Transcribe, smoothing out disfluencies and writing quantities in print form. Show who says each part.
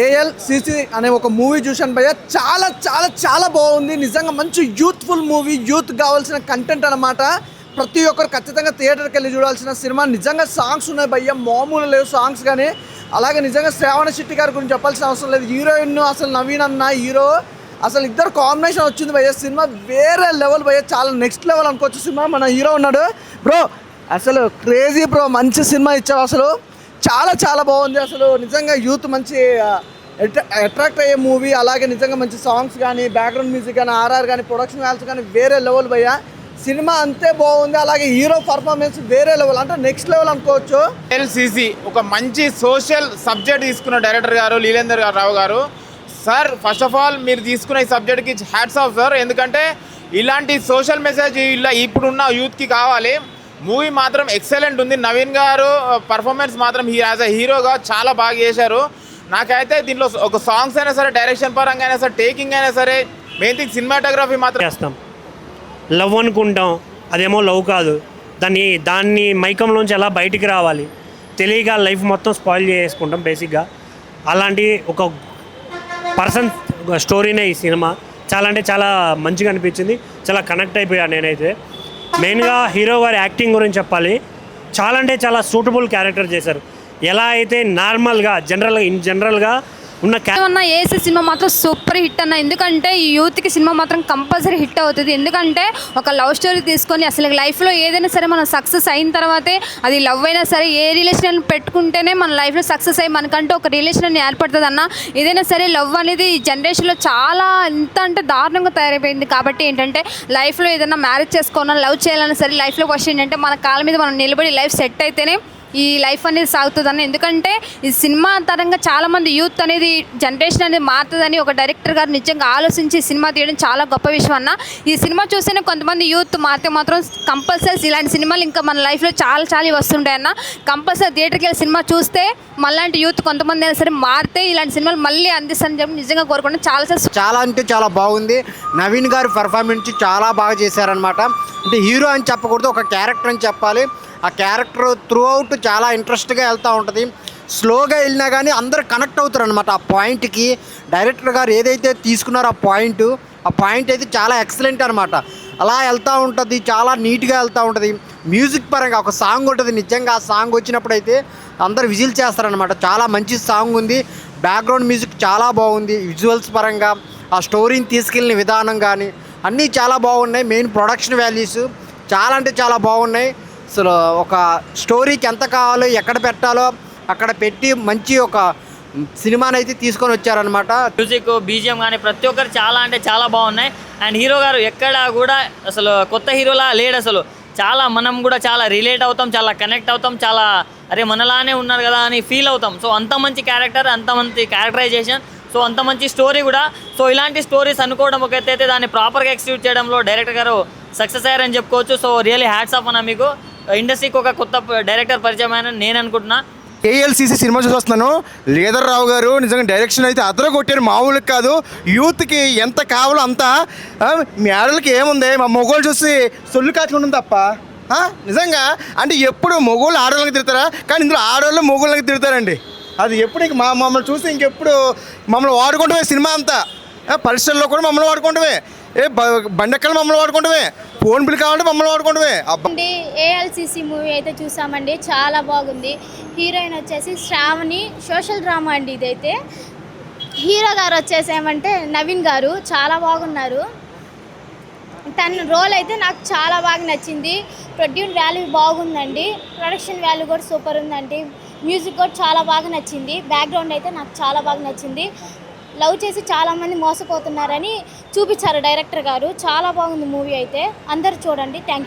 Speaker 1: ALCC అనే ఒక movie చూశాను భయ్య. చాలా చాలా చాలా బాగుంది. నిజంగా మంచి యూత్ఫుల్ మూవీ, యూత్ కావాల్సిన కంటెంట్ అనమాట. ప్రతి ఒక్కరు ఖచ్చితంగా థియేటర్కి వెళ్ళి చూడాల్సిన సినిమా. నిజంగా సాంగ్స్ ఉన్నాయి భయ్య, మామూలు లేవు సాంగ్స్ కానీ. అలాగే నిజంగా శ్రావణ శెట్టి గారి గురించి చెప్పాల్సిన అవసరం లేదు. హీరోయిన్ అసలు నవీన్ అన్న హీరో అసలు ఇద్దరు కాంబినేషన్ వచ్చింది భయ్య. సినిమా వేరే లెవెల్ భయ్య, చాలా నెక్స్ట్ లెవెల్ అనుకోవచ్చు సినిమా. మన హీరో ఉన్నాడు బ్రో, అసలు క్రేజీ బ్రో, మంచి సినిమా ఇచ్చావు అసలు. చాలా చాలా బాగుంది అసలు. నిజంగా యూత్ మంచి అట్రాక్ట్ అయ్యే మూవీ. అలాగే నిజంగా మంచి సాంగ్స్ కానీ, బ్యాక్గ్రౌండ్ మ్యూజిక్ కానీ, ఆర్ఆర్ కానీ, ప్రొడక్షన్ వాల్యూస్ కానీ వేరే లెవెల్ భయ్య. సినిమా అంతే బాగుంది. అలాగే హీరో పర్ఫార్మెన్స్ వేరే లెవెల్, అంటే నెక్స్ట్ లెవెల్ అనుకోవచ్చు.
Speaker 2: ఎల్సిసి ఒక మంచి సోషల్ సబ్జెక్ట్ తీసుకున్న డైరెక్టర్ గారు లీలేందర్ రావు గారు. సార్ ఫస్ట్ ఆఫ్ ఆల్ మీరు తీసుకున్న ఈ సబ్జెక్ట్కి హ్యాట్స్ ఆఫ్ సార్. ఎందుకంటే ఇలాంటి సోషల్ మెసేజ్ ఇలా ఇప్పుడున్న యూత్కి కావాలి. మూవీ మాత్రం ఎక్సలెంట్ ఉంది. నవీన్ గారు పర్ఫార్మెన్స్ మాత్రం యాజ్ అ హీరోగా చాలా బాగా చేశారు. నాకైతే దీంట్లో ఒక సాంగ్స్ అయినా సరే, డైరెక్షన్ పరంగా అయినా సరే, టేకింగ్ అయినా సరే, మెయిన్ థింగ్ సినిమాటోగ్రఫీ మాత్రం
Speaker 3: చేస్తాం. లవ్ అనుకుంటాం, అదేమో లవ్ కాదు. దాన్ని మైకంలోంచి ఎలా బయటికి రావాలి తెలియక లైఫ్ మొత్తం స్పాయిల్ చేసుకుంటాం బేసిక్గా. అలాంటి ఒక పర్సన్ స్టోరీనే ఈ సినిమా. చాలా అంటే చాలా మంచిగా అనిపించింది. చాలా కనెక్ట్ అయిపోయాను నేనైతే. మెయిన్గా హీరో గారి యాక్టింగ్ గురించి చెప్పాలి. చాలా అంటే చాలా సూటబుల్ క్యారెక్టర్ చేశారు. ఎలా అయితే నార్మల్గా జనరల్గా ఉన్న
Speaker 4: ఏసీ సినిమా మాత్రం సూపర్ హిట్ అన్న. ఎందుకంటే ఈ యూత్కి సినిమా మాత్రం కంపల్సరీ హిట్ అవుతుంది. ఎందుకంటే ఒక లవ్ స్టోరీ తీసుకొని అసలు లైఫ్లో ఏదైనా సరే మనం సక్సెస్ అయిన తర్వాతే, అది లవ్ అయినా సరే, ఏ రిలేషన్ పెట్టుకుంటేనే మన లైఫ్లో సక్సెస్ అయ్యి మనకంటూ ఒక రిలేషన్ ఏర్పడుతుంది అన్న. ఏదైనా సరే లవ్ అనేది ఈ జనరేషన్లో చాలా ఎంత అంటే దారుణంగా తయారైపోయింది. కాబట్టి ఏంటంటే లైఫ్లో ఏదైనా మ్యారేజ్ చేసుకోవాలన్నా, లవ్ చేయాలన్నా సరే, లైఫ్లో ఫస్ట్ ఏంటంటే మన కాళ్ళ మీద మనం నిలబడి లైఫ్ సెట్ అయితేనే ఈ లైఫ్ అనేది సాగుతుందని. ఎందుకంటే ఈ సినిమా తరంగా చాలామంది యూత్ అనేది జనరేషన్ అనేది మారుతుందని ఒక డైరెక్టర్ గారు నిజంగా ఆలోచించి సినిమా తీయడం చాలా గొప్ప విషయం అన్న. ఈ సినిమా చూస్తేనే కొంతమంది యూత్ మారితే మాత్రం కంపల్సరీ ఇలాంటి సినిమాలు ఇంకా మన లైఫ్లో చాలా వస్తుంటాయి అన్న. కంపల్సరీ థియేటర్కి వెళ్ళి సినిమా చూస్తే మళ్ళాంటి యూత్ కొంతమంది అయినా సరే మారితే ఇలాంటి సినిమాలు మళ్ళీ అందిస్తారని చెప్పి నిజంగా కోరుకుంటే
Speaker 5: చాలా అంటే చాలా బాగుంది. నవీన్ గారి పర్ఫార్మెన్స్ చాలా బాగా చేశారనమాట. అంటే హీరో అని చెప్పకూడదు, ఒక క్యారెక్టర్ అని చెప్పాలి. ఆ క్యారెక్టర్ త్రూ అవుట్ చాలా ఇంట్రెస్ట్గా వెళ్తూ ఉంటుంది. స్లోగా వెళ్ళినా కానీ అందరు కనెక్ట్ అవుతారు అనమాట ఆ పాయింట్కి. డైరెక్టర్ గారు ఏదైతే తీసుకున్నారో ఆ పాయింట్ అయితే చాలా ఎక్సలెంట్ అనమాట. అలా వెళ్తూ ఉంటుంది, చాలా నీట్గా వెళ్తూ ఉంటుంది. మ్యూజిక్ పరంగా ఒక సాంగ్ ఉంటుంది. నిజంగా ఆ సాంగ్ వచ్చినప్పుడు అయితే అందరు విజిల్ చేస్తారనమాట. చాలా మంచి సాంగ్ ఉంది. బ్యాక్గ్రౌండ్ మ్యూజిక్ చాలా బాగుంది. విజువల్స్ పరంగా ఆ స్టోరీని తీసుకెళ్ళిన విధానం కానీ అన్నీ చాలా బాగున్నాయి. మెయిన్ ప్రొడక్షన్ వాల్యూస్ చాలా అంటే చాలా బాగున్నాయి. అసలు ఒక స్టోరీకి ఎంత కావాలో, ఎక్కడ పెట్టాలో అక్కడ పెట్టి మంచి ఒక సినిమాని అయితే తీసుకొని వచ్చారనమాట.
Speaker 6: మ్యూజిక్, బీజిఎం కానీ ప్రతి ఒక్కరు చాలా అంటే చాలా బాగున్నాయి. అండ్ హీరో గారు ఎక్కడ కూడా అసలు కొత్త హీరోలా లేడు. అసలు చాలా మనం కూడా చాలా రిలేట్ అవుతాం, చాలా కనెక్ట్ అవుతాం, చాలా అరే మనలానే ఉన్నారు కదా అని ఫీల్ అవుతాం. సో అంత మంచి క్యారెక్టర్, అంత మంచి క్యారెక్టరైజేషన్, సో అంత మంచి స్టోరీ కూడా. సో ఇలాంటి స్టోరీస్ అనుకోవడం ఒక ఎత్తు అయితే దాన్ని ప్రాపర్గా ఎక్స్క్యూట్ చేయడంలో డైరెక్టర్ గారు సక్సెస్ అయ్యారని చెప్పుకోవచ్చు. సో రియల్లీ హ్యాట్స్ ఆఫ్ అన్న మీకు. ఇండస్ట్రీకి ఒక కొత్త డైరెక్టర్ పరిచయం అని నేను అనుకుంటున్నా.
Speaker 7: ఏఎల్సిసి సినిమా చూసి వస్తున్నాను. లీలేందర్ రావు గారు నిజంగా డైరెక్షన్ అయితే అదర కొట్టారు, మామూలు కాదు. యూత్కి ఎంత కావాలో అంత. మీ ఆడలకి ఏముంది, మా మొగోళ్ళు చూసి సొల్లు కాచుకుంటుంది తప్ప నిజంగా. అంటే ఎప్పుడు మొగోళ్ళు ఆడవాళ్ళకి తిడతారా, కానీ ఇందులో ఆడవాళ్ళు మొగోళ్ళకి తిడతారండి. అది ఎప్పుడు ఇంక మమ్మల్ని చూసి ఇంకెప్పుడు మమ్మల్ని వాడుకుంటామే. సినిమా అంతా పరిసరాల్లో కూడా మమ్మల్ని వాడుకుంటామే. బండెక్కలు మమ్మల్ని వాడుకుంటామే. ఫోన్ బిల్ కావాలంటే మమ్మల్ని వాడుకుంటామే.
Speaker 8: ఏఎల్సిసి మూవీ అయితే చూసామండి, చాలా బాగుంది. హీరోయిన్ వచ్చేసి శ్రావణి, సోషల్ డ్రామా అండి ఇదైతే. హీరో గారు వచ్చేసి ఏమంటే నవీన్ గారు చాలా బాగున్నారు. తన రోల్ అయితే నాకు చాలా బాగా నచ్చింది. ప్రొడ్యూస్ వాల్యూ బాగుందండి, ప్రొడక్షన్ వాల్యూ కూడా సూపర్ ఉందండి. మ్యూజిక్ కూడా చాలా బాగా నచ్చింది. బ్యాక్గ్రౌండ్ అయితే నాకు చాలా బాగా నచ్చింది. లవ్ చేసి చాలామంది మోసపోతున్నారని చూపించారు డైరెక్టర్ గారు. చాలా బాగుంది మూవీ అయితే, అందరు చూడండి. Thank you.